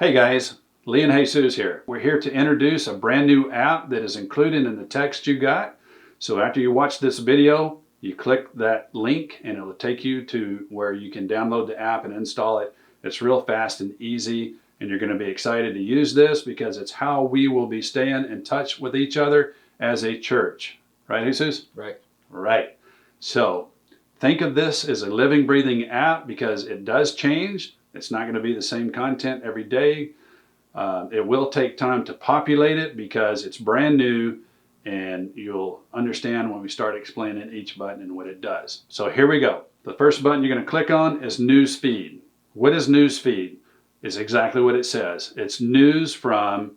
Hey guys, Lee and Jesus here. We're here to introduce a brand new app that is included in the text you got. So after you watch this video, you click that link and it will take you to where you can download the app and install it. It's real fast and easy, and you're going to be excited to use this because it's how we will be staying in touch with each other as a church. Right, Jesus? Right. Right. So think of this as a living, breathing app because it does change. It's not going to be the same content every day. It will take time to populate it because it's brand new, and you'll understand when we start explaining each button and what it does. So here we go. The first button you're going to click on is News Feed. What is News Feed? It's exactly what it says. It's news from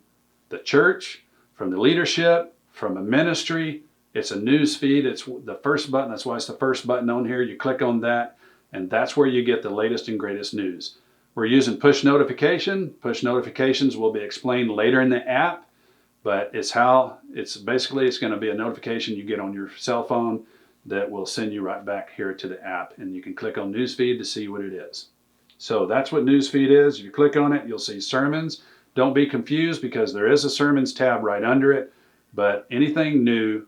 the church, from the leadership, from a ministry. It's a news feed. It's the first button. That's why it's the first button on here. You click on that, and that's where you get the latest and greatest news. We're using push notification. Push notifications will be explained later in the app, but it's going to be a notification you get on your cell phone that will send you right back here to the app, and you can click on Newsfeed to see what it is. So that's what Newsfeed is. If you click on it, you'll see sermons. Don't be confused because there is a sermons tab right under it, but anything new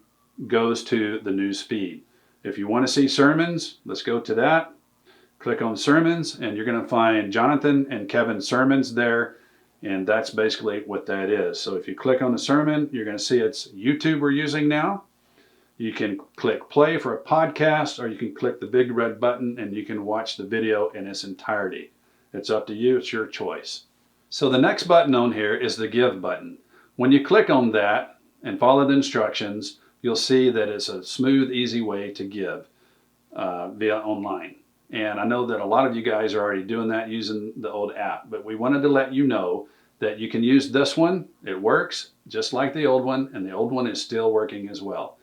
goes to the Newsfeed. If you want to see sermons, let's go to that. Click on sermons, and you're going to find Jonathan and Kevin's sermons there, and that's basically what that is. So if you click on the sermon, you're going to see it's YouTube we're using now. You can click play for a podcast, or you can click the big red button and you can watch the video in its entirety. It's up to you. It's your choice. So the next button on here is the give button. When you click on that and follow the instructions, you'll see that it's a smooth, easy way to give via online. And I know that a lot of you guys are already doing that using the old app, but we wanted to let you know that you can use this one. It works just like the old one, and the old one is still working as well.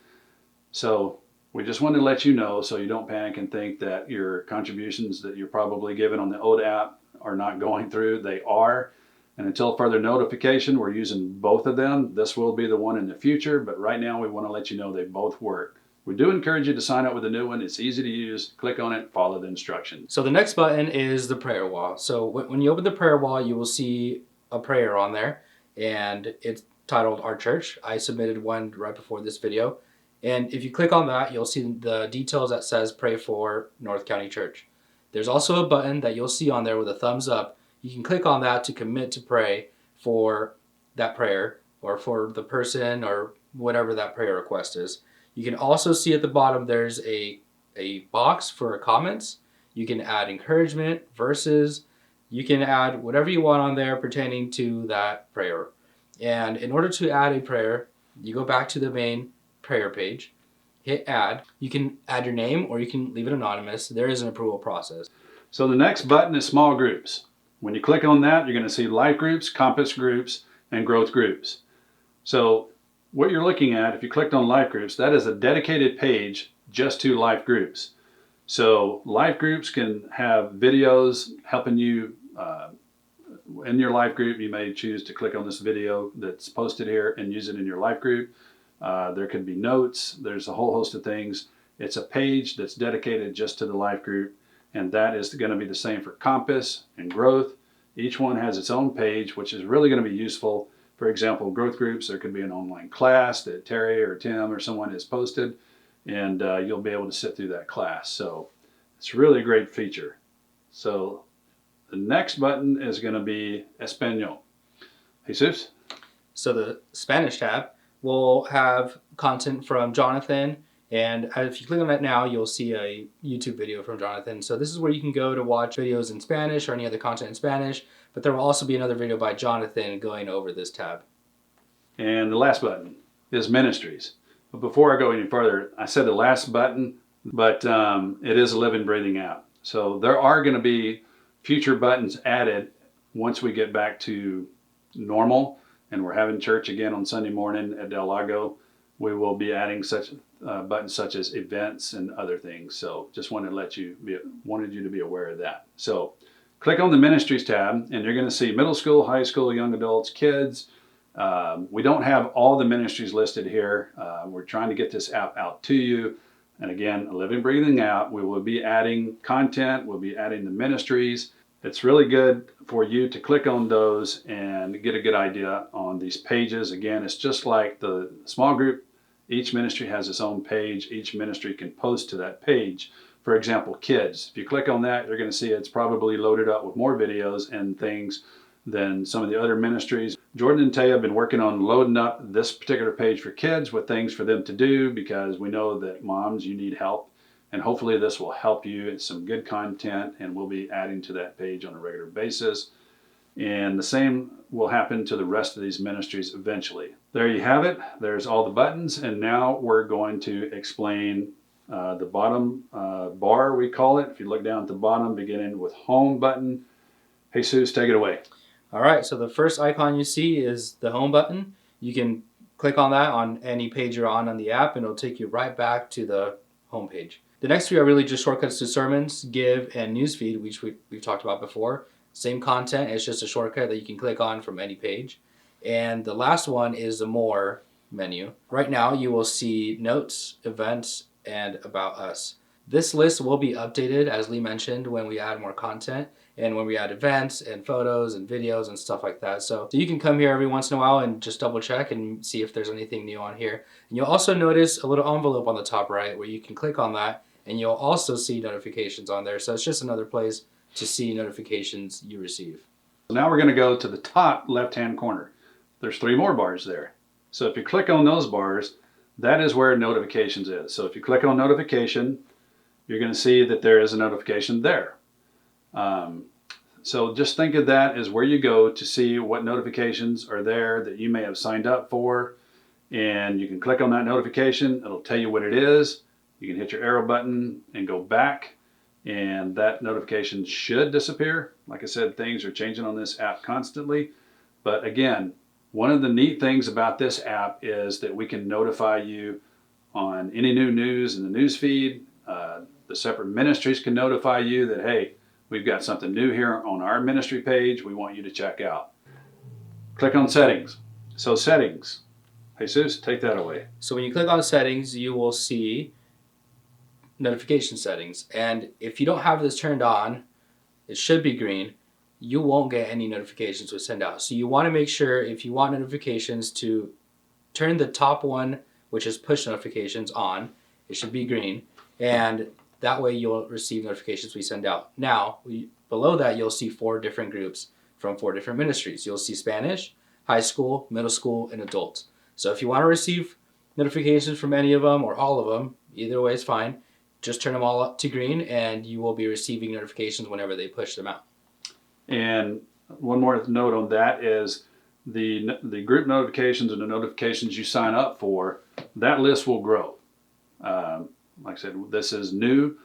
So we just wanted to let you know so you don't panic and think that your contributions that you're probably giving on the old app are not going through. They are. And until further notification, we're using both of them. This will be the one in the future, but right now we want to let you know they both work. We do encourage you to sign up with a new one. It's easy to use. Click on it, follow the instructions. So the next button is the prayer wall. So when you open the prayer wall, you will see a prayer on there, and it's titled Our Church. I submitted one right before this video. And if you click on that, you'll see the details that says Pray for North County Church. There's also a button that you'll see on there with a thumbs up. You can click on that to commit to pray for that prayer or for the person or whatever that prayer request is. You can also see at the bottom there's a box for comments. You can add encouragement, verses. You can add whatever you want on there pertaining to that prayer. And in order to add a prayer, you go back to the main prayer page, hit add. You can add your name or you can leave it anonymous. There is an approval process. So the next button is small groups. When you click on that, you're going to see life groups, compass groups, and growth groups. So what you're looking at, if you clicked on life groups, that is a dedicated page just to life groups. So life groups can have videos helping you in your life group. You may choose to click on this video that's posted here and use it in your life group. There could be notes. There's a whole host of things. It's a page that's dedicated just to the life group, and that is going to be the same for compass and growth. Each one has its own page, which is really going to be useful. For example, growth groups, there could be an online class that Terry or Tim or someone has posted, and you'll be able to sit through that class. So it's really a great feature. So the next button is going to be Espanol. Jesus? So the Spanish tab will have content from Jonathan, and if you click on that now, you'll see a YouTube video from Jonathan. So this is where you can go to watch videos in Spanish or any other content in Spanish, but there will also be another video by Jonathan going over this tab. And the last button is ministries. But before I go any further, I said the last button, but it is a living, breathing app. So there are going to be future buttons added once we get back to normal and we're having church again on Sunday morning at Del Lago. We will be adding such buttons such as events and other things. So just wanted you to be aware of that. So click on the ministries tab, and you're going to see middle school, high school, young adults, kids. We don't have all the ministries listed here. We're trying to get this app out to you. And again, a living, breathing app. We will be adding content. We'll be adding the ministries. it's really good for you to click on those and get a good idea on these pages. Again, it's just like the small group. Each ministry has its own page. Each ministry can post to that page. For example, kids. If you click on that, you're going to see it's probably loaded up with more videos and things than some of the other ministries. Jordan and Taya have been working on loading up this particular page for kids with things for them to do, because we know that moms, you need help. And hopefully this will help you. It's some good content, and we'll be adding to that page on a regular basis. And the same will happen to the rest of these ministries eventually. There you have it. There's all the buttons. And now we're going to explain the bottom bar, we call it. If you look down at the bottom, beginning with home button. Jesus, take it away. All right, so the first icon you see is the home button. You can click on that on any page you're on the app, and it'll take you right back to the home page. The next three are really just shortcuts to sermons, give, and newsfeed, which we've talked about before. Same content, it's just a shortcut that you can click on from any page. And the last one is the more menu. Right now you will see notes, events, and about us. This list will be updated, as Lee mentioned, when we add more content and when we add events and photos and videos and stuff like that. So you can come here every once in a while and just double check and see if there's anything new on here. And you'll also notice a little envelope on the top right where you can click on that, and you'll also see notifications on there. So it's just another place to see notifications you receive. Now we're going to go to the top left-hand corner. There's three more bars there. So if you click on those bars, that is where notifications is. So if you click on notification, you're going to see that there is a notification there. So just think of that as where you go to see what notifications are there that you may have signed up for. And you can click on that notification. It'll tell you what it is. You can hit your arrow button and go back, and that notification should disappear. Like I said, things are changing on this app constantly. But again, one of the neat things about this app is that we can notify you on any new news in the news feed. The separate ministries can notify you that, hey, we've got something new here on our ministry page we want you to check out. Click on settings. So settings. Jesus, take that away. So when you click on settings, you will see notification settings. And if you don't have this turned on, it should be green. You won't get any notifications we send out. So you want to make sure, if you want notifications, to turn the top one, which is push notifications, on. It should be green. And that way you'll receive notifications we send out. Now, below that, you'll see 4 different groups from 4 different ministries. You'll see Spanish, high school, middle school, and adults. So if you want to receive notifications from any of them or all of them, either way is fine. Just turn them all up to green, and you will be receiving notifications whenever they push them out. And one more note on that is the group notifications and the notifications you sign up for, that list will grow. Like I said, this is new.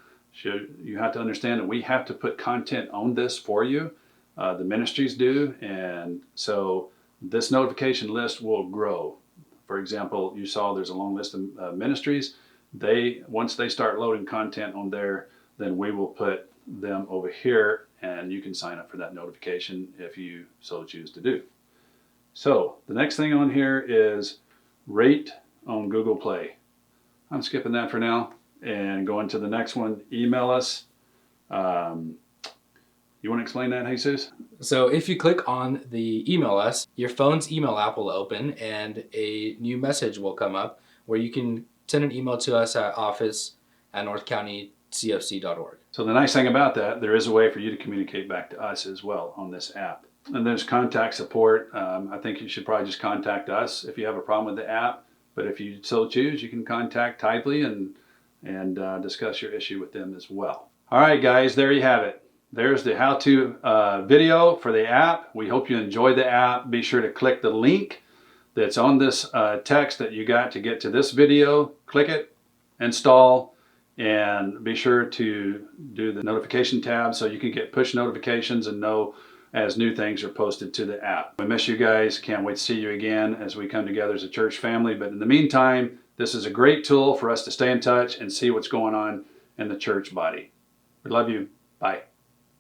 You have to understand that we have to put content on this for you. The ministries do. And so this notification list will grow. For example, you saw there's a long list of ministries. Once they start loading content on there, then we will put them over here, and you can sign up for that notification if you so choose to do. So the next thing on here is rate on Google Play. I'm skipping that for now and going to the next one. Email us. You want to explain that, Jesus? So if you click on the email us, your phone's email app will open and a new message will come up where you can send an email to us at office@northcountycfc.org. So the nice thing about that, there is a way for you to communicate back to us as well on this app. And there's contact support. I think you should probably just contact us if you have a problem with the app. But if you so choose, you can contact Tidely and discuss your issue with them as well. All right, guys, there you have it. There's the how-to video for the app. We hope you enjoyed the app. Be sure to click the link that's on this text that you got to get to this video. Click it, install, and be sure to do the notification tab so you can get push notifications and know as new things are posted to the app. We miss you guys. Can't wait to see you again as we come together as a church family. But in the meantime, this is a great tool for us to stay in touch and see what's going on in the church body. We love you. Bye.